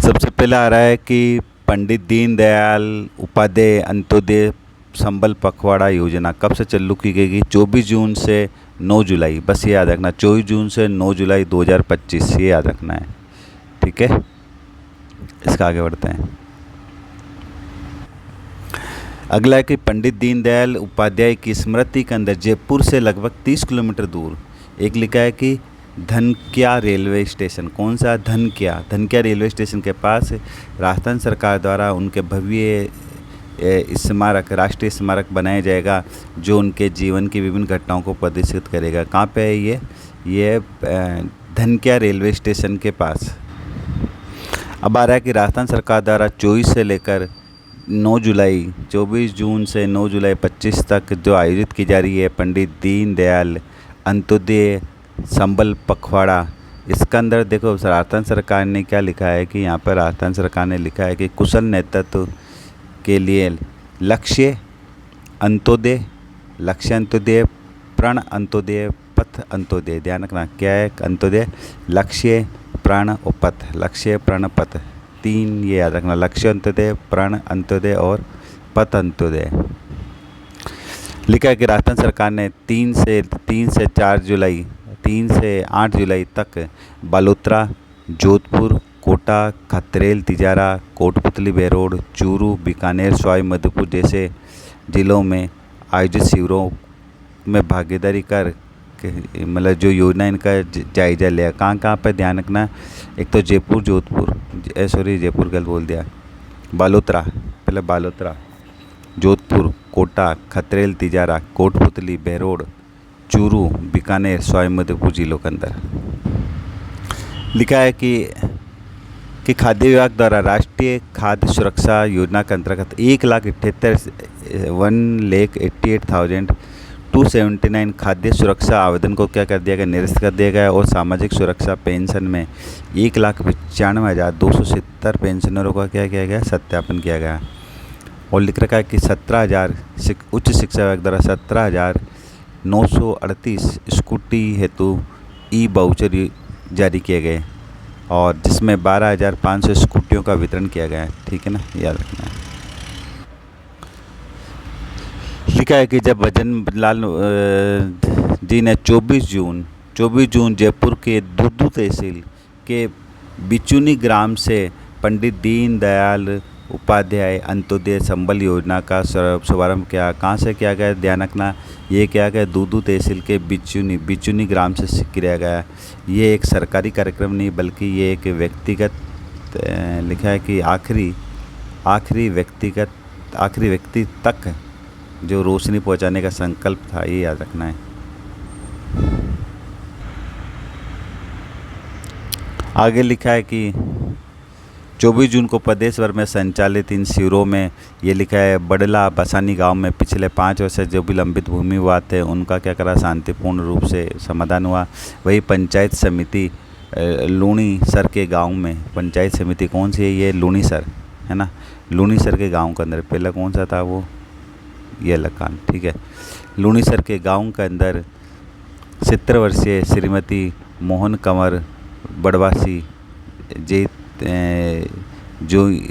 सबसे पहले आ रहा है कि पंडित दीनदयाल उपाध्याय अंत्योदय संबल पखवाड़ा योजना कब से चालू की गई? 24 जून से 9 जुलाई, बस ये याद रखना, 24 जून से 9 जुलाई 2025, ये याद रखना है। ठीक है, इसका आगे बढ़ते हैं। अगला है कि पंडित दीनदयाल उपाध्याय की स्मृति के अंदर जयपुर से लगभग 30 किलोमीटर दूर एक लिखा है कि धनक्या रेलवे स्टेशन। कौन सा? धनक्या रेलवे स्टेशन के पास राजस्थान सरकार द्वारा उनके भव्य स्मारक, राष्ट्रीय स्मारक बनाया जाएगा जो उनके जीवन की विभिन्न घटनाओं को प्रदर्शित करेगा। कहाँ पे है ये धनक्या रेलवे स्टेशन के पास। अब आ रहा है कि राजस्थान सरकार द्वारा 24 से लेकर 9 जुलाई 24 जून से 9 जुलाई 25 तक जो आयोजित की जा रही है पंडित दीनदयाल अंत्योदय संबल पखवाड़ा, इसके अंदर देखो राजस्थान सरकार ने क्या लिखा है कि यहाँ पर राजस्थान सरकार ने लिखा है कि कुशल नेतृत्व के लिए लक्ष्य अंत्योदय, प्रण अंत्योदय, पथ अंत्योदय। ध्यान रखना क्या है अंत्योदय? लक्ष्य, प्रण और पथ। लक्ष्य, प्रण, पथ, 3 ये याद रखना, लक्ष्य अंत्योदय, प्रण अंत्योदय और पथ अंत्योदय। लिखा है कि राजस्थान सरकार ने 3 से 8 जुलाई तक बालोतरा, जोधपुर, कोटा, खतरेल, तिजारा, कोटपुतली, बेरोड, चूरू, बीकानेर, सवाई माधोपुर जैसे जिलों में आयोजित शिविरों में भागीदारी कर मतलब जो योजना इनका जायजा लिया। कहाँ पर ध्यान रखना? एक तो जयपुर, जयपुर गलत बोल दिया, बालोतरा, पहले बालोतरा, जोधपुर, कोटा, खतरेल, तिजारा, कोटपुतली, बेरोड, चूरू, बीकानेर, सवाई माधोपुर जिलों के अंदर। लिखा है कि खाद्य विभाग द्वारा राष्ट्रीय खाद्य सुरक्षा योजना के अंतर्गत 1,88,279 खाद्य सुरक्षा आवेदन को क्या कर दिया गया? निरस्त कर दिया गया। और सामाजिक सुरक्षा पेंशन में 1,95,270 पेंशनरों का क्या किया गया? सत्यापन किया गया। और लिख रखा है कि 17,000 उच्च शिक्षा विभाग द्वारा 17,938 स्कूटी हेतु ई वाउचर जारी किए गए और जिसमें 12,500 स्कूटियों का वितरण किया गया है। ठीक है ना, याद रखना है। लिखा है कि जब भजनलाल जी ने 24 जून जयपुर के दुद्दू तहसील के बिचुनी ग्राम से पंडित दीनदयाल उपाध्याय अंत्योदय संबल योजना का शुभारंभ किया। कहाँ से किया गया? ध्यान रखना, ये किया गया दुद्दू तहसील के बिचुनी ग्राम से किया गया। ये एक सरकारी कार्यक्रम नहीं बल्कि ये एक व्यक्तिगत लिखा है कि आखिरी व्यक्ति तक जो रोशनी पहुंचाने का संकल्प था, ये याद रखना है। आगे लिखा है कि 24 जून को प्रदेश भर में संचालित इन शिविरों में ये लिखा है बड़ला बसानी गांव में पिछले 5 वर्ष से जो भी लंबित भूमि विवाद थे उनका क्या करा? शांतिपूर्ण रूप से समाधान हुआ। वही पंचायत समिति लूणीसर के गांव में, पंचायत समिति कौन सी है? ये लूणीसर है ना, लूणीसर के गांव के अंदर पहला कौन सा था? वो ये लकान। ठीक है, लूणीसर के गांव के अंदर 70 वर्षीय श्रीमती मोहन कंवर बड़वासी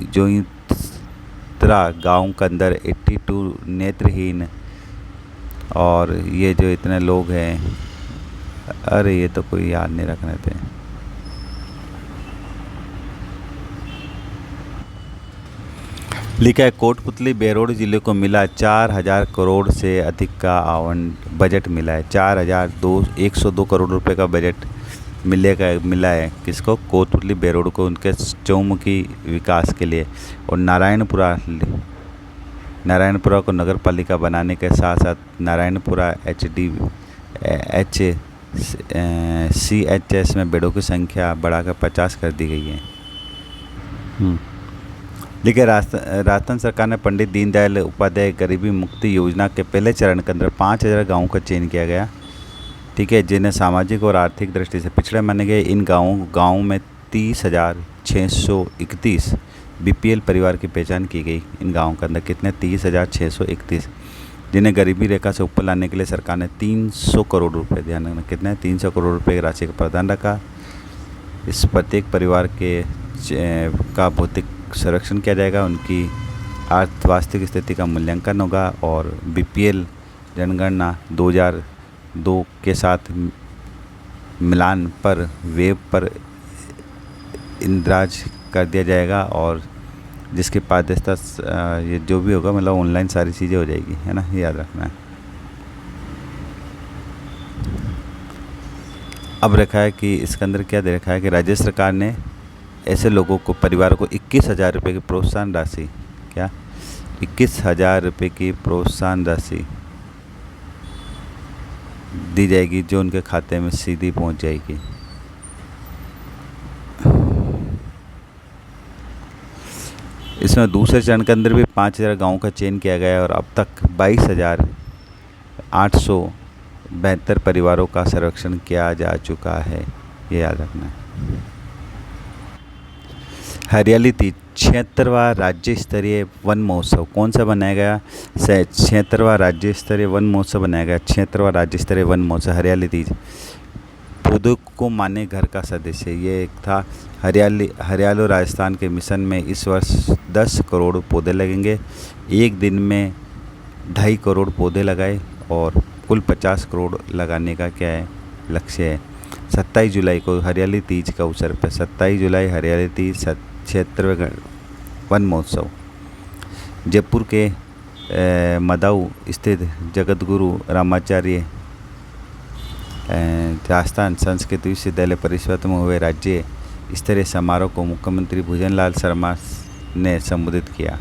जोईत्रा गांव के अंदर 82 नेत्रहीन और ये जो इतने लोग हैं, अरे ये तो कोई याद नहीं रख रहे थे। लिखा है कोटपुतली बेरोड जिले को मिला 4,000 करोड़ से अधिक का बजट मिला है। 4,102 करोड़ रुपए का बजट मिला है किसको? कोटपुतली बेरोड को, उनके चौमुखी विकास के लिए। और नारायणपुरा को नगर पालिका बनाने के साथ साथ नारायणपुरा CHS में बेडों की संख्या बढ़ाकर 50 कर दी गई है। लेकिन राजस्थान सरकार ने पंडित दीनदयाल उपाध्याय गरीबी मुक्ति योजना के पहले चरण के अंदर 5,000 गाँवों का चयन किया गया। ठीक है, जिन्हें सामाजिक और आर्थिक दृष्टि से पिछड़े माने गए। इन गाँवों में 30,631 BPL परिवार की पहचान की गई। इन गाँवों के अंदर कितने? 30,631, जिन्हें गरीबी रेखा से ऊपर लाने के लिए सरकार ने 300 करोड़ रुपए, ध्यान रखना कितने? 300 करोड़ रुपए की राशि का प्रावधान रखा। इस प्रत्येक परिवार के का भौतिक सर्वेक्षण किया जाएगा, उनकी वास्तविक स्थिति का मूल्यांकन होगा और बीपीएल जनगणना 2002 के साथ मिलान पर वेब पर इंदराज कर दिया जाएगा और जिसकी पारदर्शिता ये जो भी होगा मतलब ऑनलाइन सारी चीज़ें हो जाएगी, है ना, ये याद रखना है। अब रखा है कि इसके अंदर क्या दे रखा है कि राज्य सरकार ने ऐसे लोगों को, परिवार को 21,000 रुपये की प्रोत्साहन राशि, क्या 21,000 रुपये की प्रोत्साहन राशि दी जाएगी जो उनके खाते में सीधी पहुंच जाएगी। इसमें दूसरे चरण के अंदर भी 5,000 गाँवों का चयन किया गया है और अब तक 22,872 परिवारों का सर्वेक्षण किया जा चुका है, ये याद रखना है। हरियाली तीज 76वां राज्य स्तरीय वन महोत्सव कौन सा बनाया गया? 76वां राज्य स्तरीय वन महोत्सव बनाया गया। 76वां राज्य स्तरीय वन महोत्सव हरियाली तीज। पौधों को माने घर का सदस्य, ये एक था। हरियालो राजस्थान के मिशन में इस वर्ष 10 करोड़ पौधे लगेंगे। एक दिन में 2.5 करोड़ पौधे लगाए और कुल 50 करोड़ लगाने का क्या है लक्ष्य है। 27 जुलाई को हरियाली तीज का अवसर पर 27 जुलाई हरियाली तीज 76वें वन महोत्सव। जयपुर के मदाऊ स्थित जगतगुरु रामाचार्य राजस्थान संस्कृत विश्वविद्यालय परिसर में हुए राज्य स्तरीय समारोह को मुख्यमंत्री भूषण लाल शर्मा ने संबोधित किया।